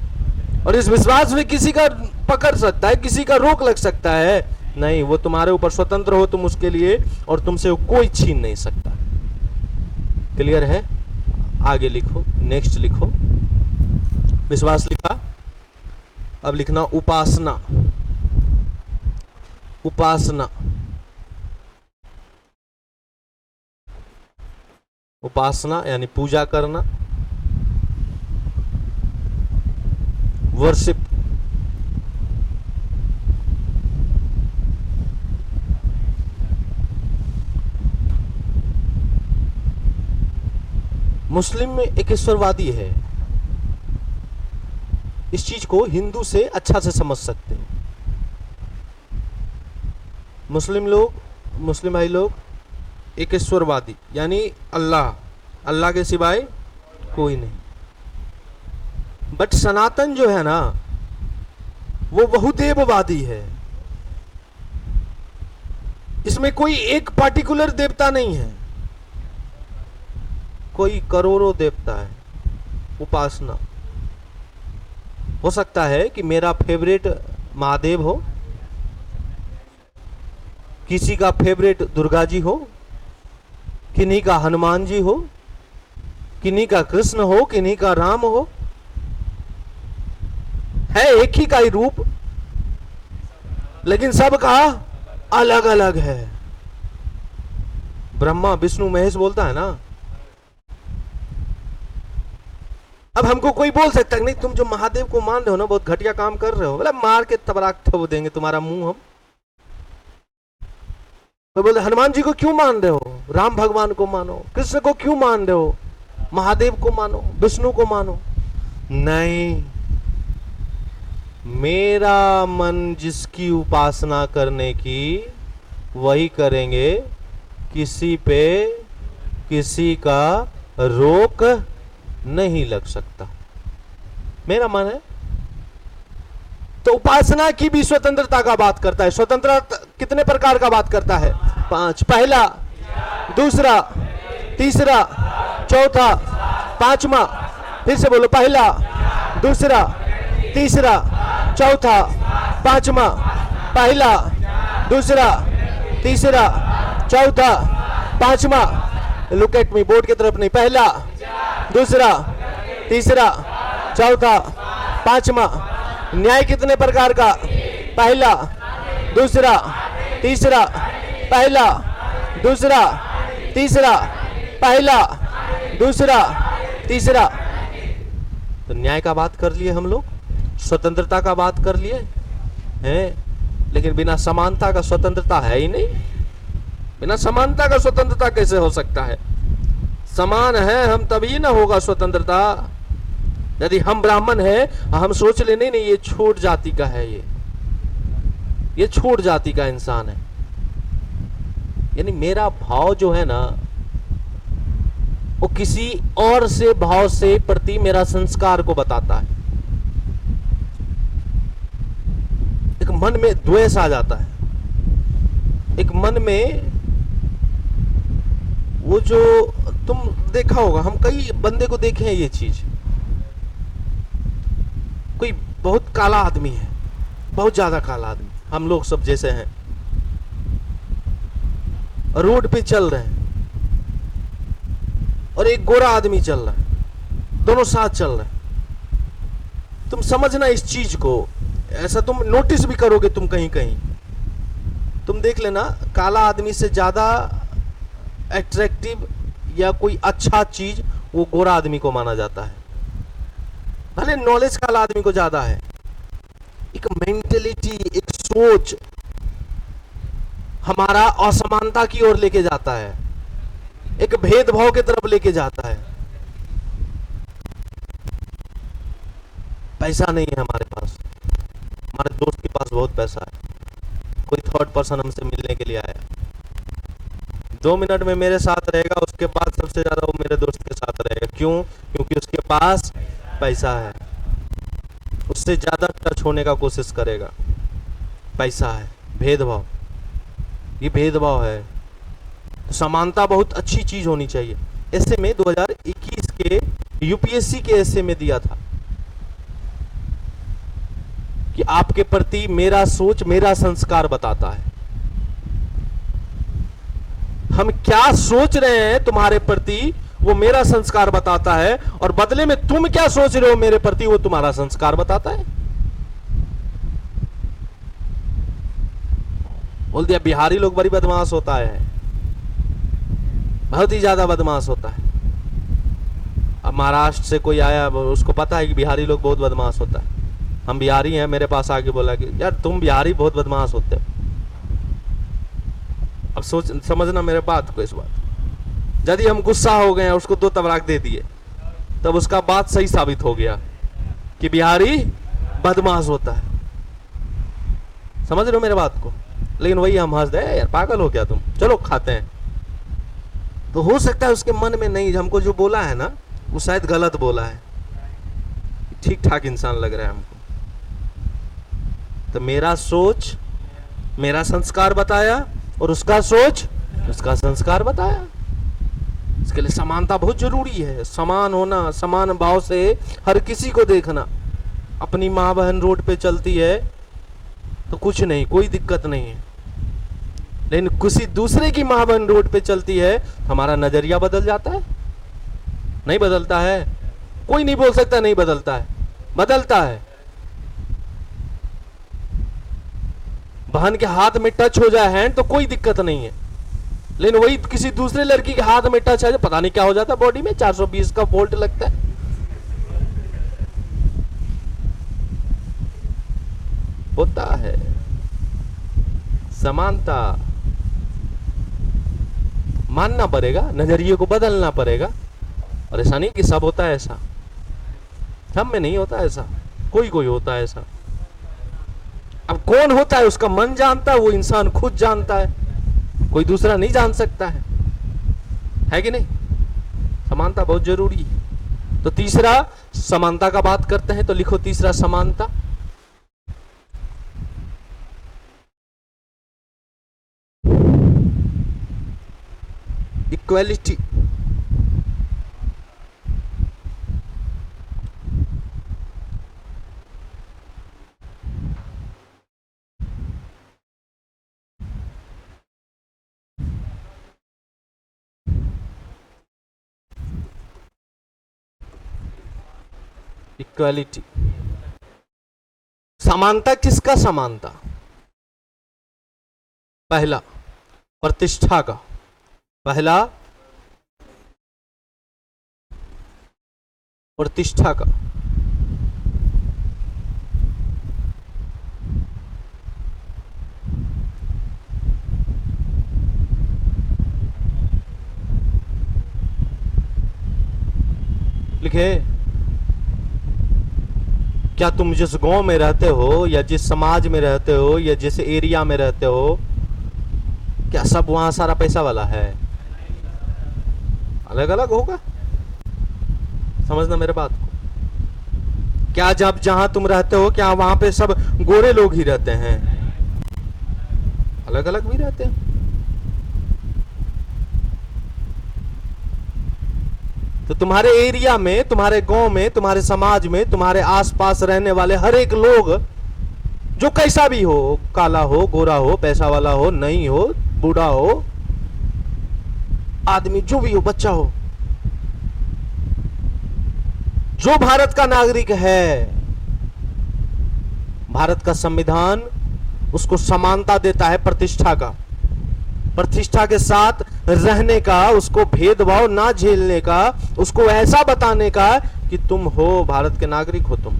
और इस विश्वास में किसी का पकड़ सकता है, किसी का रोक लग सकता है? नहीं, वो तुम्हारे ऊपर स्वतंत्र हो तुम उसके लिए, और तुमसे वो कोई छीन नहीं सकता। क्लियर है? आगे लिखो, नेक्स्ट लिखो। विश्वास लिखा, अब लिखना उपासना। उपासना, उपासना यानी पूजा करना, वर्शिप। मुस्लिम में एक ईश्वरवादी है, इस चीज को हिंदू से अच्छा से समझ सकते हैं। मुस्लिम लोग, मुस्लिम भाई लोग, एक ईश्वरवादी यानी अल्लाह, अल्लाह के सिवाय कोई नहीं। बट सनातन जो है ना वो बहुदेववादी है, इसमें कोई एक पार्टिकुलर देवता नहीं है, कोई करोड़ों देवता है। उपासना हो सकता है कि मेरा फेवरेट महादेव हो, किसी का फेवरेट दुर्गा जी हो, किन्हीं का हनुमान जी हो, किन्हीं का कृष्ण हो, किन्हीं का राम हो, है एक ही का ही रूप, लेकिन सबका अलग अलग है। ब्रह्मा विष्णु महेश बोलता है ना। अब हमको कोई बोल सकता है नहीं तुम जो महादेव को मान रहे हो ना बहुत घटिया काम कर रहे हो, बोला मार के तबराक थो देंगे तुम्हारा मुंह हम। तो बोले हनुमान जी को क्यों मान रहे हो, राम भगवान को मानो, कृष्ण को क्यों मान रहे हो, महादेव को मानो, विष्णु को मानो। नहीं, मेरा मन जिसकी उपासना करने की वही करेंगे, किसी पे किसी का रोक नहीं लग सकता। मेरा मन है तो उपासना की भी स्वतंत्रता का बात करता है। स्वतंत्रता कितने प्रकार का बात करता है? 5। पहला, दूसरा, तीसरा, चौथा, पांचवा। फिर से बोलो, पहला, दूसरा, तीसरा, चौथा, पांचवा। पहला, दूसरा, तीसरा, चौथा, पांचवा। लुक एट मी, बोर्ड की तरफ नहीं। पहला, दूसरा, तीसरा, चौथा, पांचवा। न्याय कितने प्रकार का? पहला, दूसरा, तीसरा, पहला, दूसरा, तीसरा, पहला, दूसरा, तीसरा। तो न्याय का बात कर लिए हम लोग, स्वतंत्रता का बात कर लिए हैं, लेकिन बिना समानता का स्वतंत्रता है ही नहीं। बिना समानता का स्वतंत्रता कैसे हो सकता है? समान है हम तभी ना होगा स्वतंत्रता। यदि हम ब्राह्मण हैं, हम सोच ले नहीं ये छोट जाति का है, ये छोट जाति का इंसान है, यानी मेरा भाव जो है ना वो किसी और से भाव से प्रति मेरा संस्कार को बताता है। एक मन में द्वेष आ जाता है, एक मन में वो जो तुम देखा होगा, हम कई बंदे को देखे हैं ये चीज। कोई बहुत काला आदमी है, बहुत ज्यादा काला आदमी, हम लोग सब जैसे हैं, रोड पे चल रहे हैं और एक गोरा आदमी चल रहा है, दोनों साथ चल रहे हैं। तुम समझना इस चीज को, ऐसा तुम नोटिस भी करोगे, तुम कहीं कहीं तुम देख लेना, काला आदमी से ज्यादा एट्रैक्टिव या कोई अच्छा चीज वो गोरा आदमी को माना जाता है। भले नॉलेज काला आदमी को ज्यादा है, एक मेंटेलिटी, एक सोच हमारा असमानता की ओर लेके जाता है, एक भेदभाव की तरफ लेके जाता है। पैसा नहीं है हमारे पास, हमारे दोस्त के पास बहुत पैसा है, कोई थर्ड पर्सन हमसे मिलने के लिए आया, 2 मिनट में मेरे साथ रहेगा, उसके बाद सबसे ज्यादा वो मेरे दोस्त के साथ रहेगा। क्यों? क्योंकि उसके पास पैसा है, उससे ज्यादा टच होने का कोशिश करेगा, पैसा है। भेदभाव, ये भेदभाव है। तो समानता बहुत अच्छी चीज होनी चाहिए। ऐसे में 2021 के यूपीएससी के ऐसे में दिया था कि आपके प्रति मेरा सोच मेरा संस्कार बताता है। हम क्या सोच रहे हैं तुम्हारे प्रति वो मेरा संस्कार बताता है, और बदले में तुम क्या सोच रहे हो मेरे प्रति वो तुम्हारा संस्कार बताता है। बोल दिया बिहारी लोग बड़ी बदमाश होता है, बहुत ही ज्यादा बदमाश होता है। अब महाराष्ट्र से कोई आया, उसको पता है कि बिहारी लोग बहुत बदमाश होता है, हम बिहारी हैं, मेरे पास आके बोला कि यार तुम बिहारी बहुत बदमाश होते हो। अब सोच समझना मेरे बात को, इस बात यदि हम गुस्सा हो गए उसको 2 तबराक दे दिए, तब उसका बात सही साबित हो गया कि बिहारी बदमाश होता है। समझ रहे हो मेरे बात को? लेकिन वही हम हंस दे, यार पागल हो क्या तुम, चलो खाते हैं। तो हो सकता है उसके मन में नहीं, हमको जो बोला है ना वो शायद गलत बोला है, ठीक ठाक इंसान लग रहा है हमको। तो मेरा सोच मेरा संस्कार बताया और उसका सोच उसका संस्कार बताया। इसके लिए समानता बहुत जरूरी है, समान होना, समान भाव से हर किसी को देखना। अपनी माँ बहन रोड पे चलती है तो कुछ नहीं, कोई दिक्कत नहीं है, लेकिन किसी दूसरे की माँ बहन रोड पे चलती है तो हमारा नजरिया बदल जाता है। नहीं बदलता है? कोई नहीं बोल सकता नहीं बदलता है, बदलता है। बहन के हाथ में टच हो जाए हैंड तो कोई दिक्कत नहीं है, लेकिन वही किसी दूसरे लड़की के हाथ में टच है, पता नहीं क्या हो जाता है बॉडी में, 420 का वोल्ट लगता है। होता है समानता, मानना पड़ेगा, नजरिए को बदलना पड़ेगा। और ऐसा नहीं कि सब होता है ऐसा, सब में नहीं होता ऐसा, कोई कोई होता है ऐसा। अब कौन होता है उसका मन जानता है, वो इंसान खुद जानता है, कोई दूसरा नहीं जान सकता है कि नहीं? समानता बहुत जरूरी है। तो तीसरा समानता का बात करते हैं, तो लिखो तीसरा समानता। Equality, equality. समानता किसका? समानता पहला प्रतिष्ठा का, पहला प्रतिष्ठा का। लिखे, क्या तुम जिस गांव में रहते हो या जिस समाज में रहते हो या जिस एरिया में रहते हो, क्या सब वहां सारा पैसा वाला है? अलग अलग होगा, समझना मेरे बात को। क्या जब जहां तुम रहते हो क्या वहां पे सब गोरे लोग ही रहते हैं? अलग अलग भी रहते हैं। तो तुम्हारे एरिया में, तुम्हारे गांव में, तुम्हारे समाज में, तुम्हारे आसपास रहने वाले हर एक लोग, जो कैसा भी हो, काला हो, गोरा हो, पैसा वाला हो, नहीं हो, बूढ़ा हो, आदमी जो भी हो, बच्चा हो, जो भारत का नागरिक है, भारत का संविधान उसको समानता देता है, प्रतिष्ठा का, प्रतिष्ठा के साथ रहने का, उसको भेदभाव ना झेलने का, उसको ऐसा बताने का कि तुम हो भारत के नागरिक हो। तुम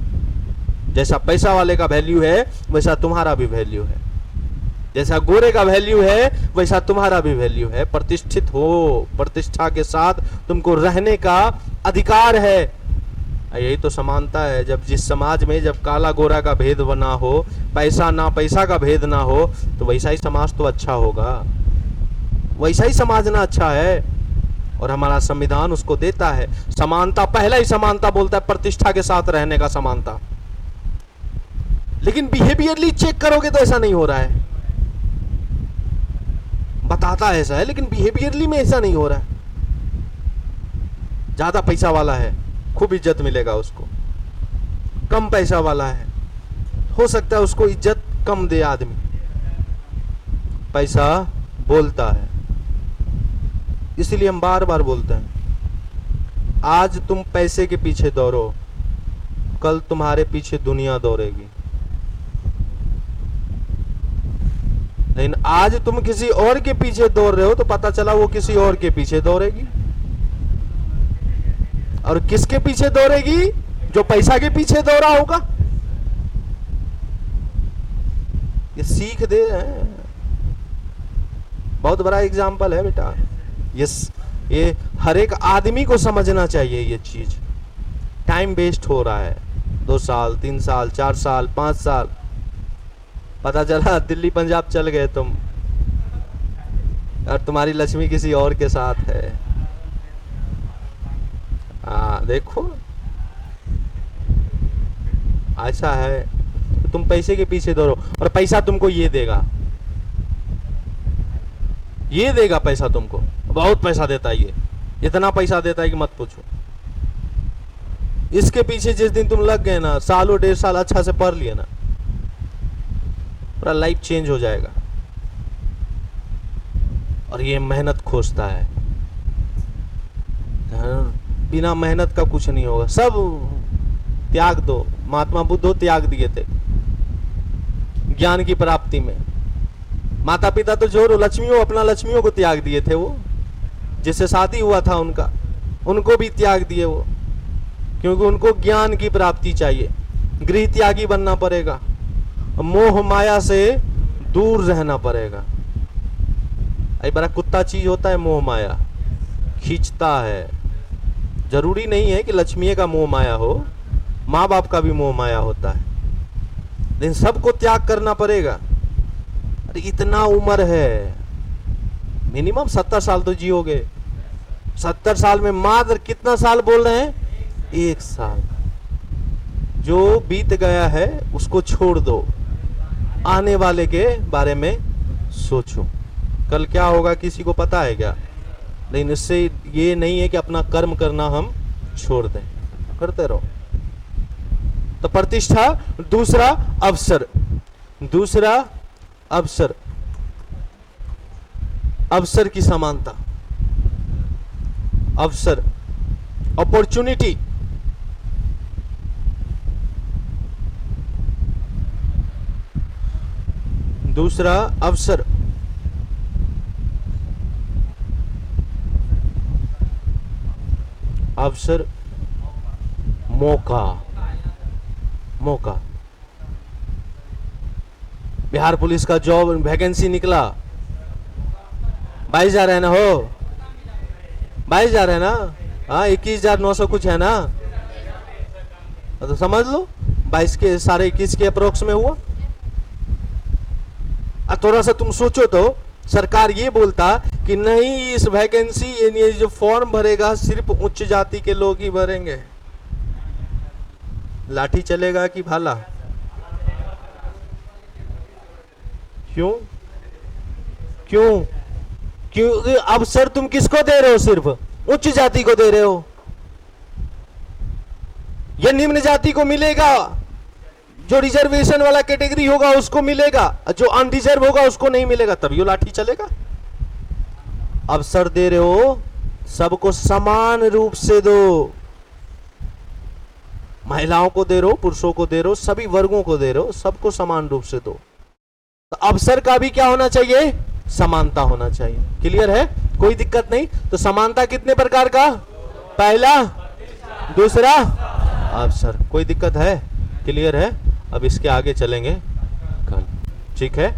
जैसा पैसा वाले का वैल्यू है वैसा तुम्हारा भी वैल्यू है। जैसा गोरे का वैल्यू है वैसा तुम्हारा भी वैल्यू है। प्रतिष्ठित हो, प्रतिष्ठा के साथ तुमको रहने का अधिकार है। यही तो समानता है। जब जिस समाज में जब काला गोरा का भेद बना हो, पैसा ना पैसा का भेद ना हो, तो वैसा ही समाज तो अच्छा होगा, वैसा ही समाज ना अच्छा है। और हमारा संविधान उसको देता है समानता। पहला ही समानता बोलता है प्रतिष्ठा के साथ रहने का समानता। लेकिन बिहेवियरली चेक करोगे तो ऐसा नहीं हो रहा है। बताता ऐसा है लेकिन बिहेवियरली में ऐसा नहीं हो रहा है। ज्यादा पैसा वाला है खूब इज्जत मिलेगा उसको, कम पैसा वाला है हो सकता है उसको इज्जत कम दे आदमी। पैसा बोलता है, इसलिए हम बार बार बोलते हैं आज तुम पैसे के पीछे दौड़ो, कल तुम्हारे पीछे दुनिया दौड़ेगी। लेकिन आज तुम किसी और के पीछे दौड़ रहे हो तो पता चला वो किसी और के पीछे दौड़ेगी। और किसके पीछे दौड़ेगी? जो पैसा के पीछे दौड़ा होगा। ये सीख दे रहे हैं, बहुत बड़ा एग्जाम्पल है बेटा। ये हर एक आदमी को समझना चाहिए ये चीज। टाइम वेस्ट हो रहा है, 2 साल 3 साल 4 साल 5 साल, पता चला दिल्ली पंजाब चल गए तुम और तुम्हारी लक्ष्मी किसी और के साथ है। देखो ऐसा है। तुम पैसे के पीछे दौड़ो और पैसा तुमको ये देगा, ये देगा पैसा तुमको। बहुत पैसा देता है ये, इतना पैसा देता है कि मत पूछो। इसके पीछे जिस दिन तुम लग गए ना, सालों 1.5 साल अच्छा से पढ़ लिए ना, पूरा लाइफ चेंज हो जाएगा। और ये मेहनत खोजता है, बिना मेहनत का कुछ नहीं होगा। सब त्याग दो। महात्मा बुद्ध त्याग दिए थे ज्ञान की प्राप्ति में। माता पिता तो जो लक्ष्मियों, अपना लक्ष्मियों को त्याग दिए थे। वो जिससे शादी हुआ था उनका, उनको भी त्याग दिए वो, क्योंकि उनको ज्ञान की प्राप्ति चाहिए। गृह त्यागी बनना पड़ेगा, मोह माया से दूर रहना पड़ेगा। एक बड़ा कुत्ता चीज होता है मोह माया, खींचता है। जरूरी नहीं है कि लक्ष्मी का मोह माया हो, माँ बाप का भी मोह माया होता है, लेकिन सबको त्याग करना पड़ेगा। अरे इतना उम्र है, मिनिमम 70 साल तो जियोगे। 70 साल में मात्र कितना साल बोल रहे हैं? 1 साल। जो बीत गया है उसको छोड़ दो, आने वाले के बारे में सोचो। कल क्या होगा किसी को पता है क्या? लेकिन इससे ये नहीं है कि अपना कर्म करना हम छोड़ दें, करते रहो। तो प्रतिष्ठा, दूसरा अवसर, दूसरा अवसर, अवसर की समानता, अवसर, अपॉर्चुनिटी। दूसरा अवसर, अवसर, मौका, मौका। बिहार पुलिस का जॉब वैकेंसी निकला, 22,000 है ना? हो 22,000 है ना? हाँ 21,900 कुछ है ना? तो समझ लो 22 के सारे 21 के अप्रोक्स में हुआ। थोड़ा सा तुम सोचो तो सरकार ये बोलता कि नहीं, इस वैकेंसी ये जो फॉर्म भरेगा सिर्फ उच्च जाति के लोग ही भरेंगे। लाठी चलेगा कि भाला? क्यों? क्यों? क्योंकि अवसर तुम किसको दे रहे हो? सिर्फ उच्च जाति को दे रहे हो। यह निम्न जाति को मिलेगा, जो रिजर्वेशन वाला कैटेगरी होगा उसको मिलेगा, जो अनरिजर्व होगा उसको नहीं मिलेगा, तब ये लाठी चलेगा। अवसर दे रहे हो, सबको समान रूप से दो। महिलाओं को दे रहे हो, पुरुषों को दे रहे हो, सभी वर्गों को दे रहे हो, सबको समान रूप से दो। तो अवसर का भी क्या होना चाहिए? समानता होना चाहिए। क्लियर है? कोई दिक्कत नहीं। तो समानता कितने प्रकार का? पहला, दूसरा, अवसर। कोई दिक्कत है? क्लियर है? अब इसके आगे चलेंगे कल, ठीक है?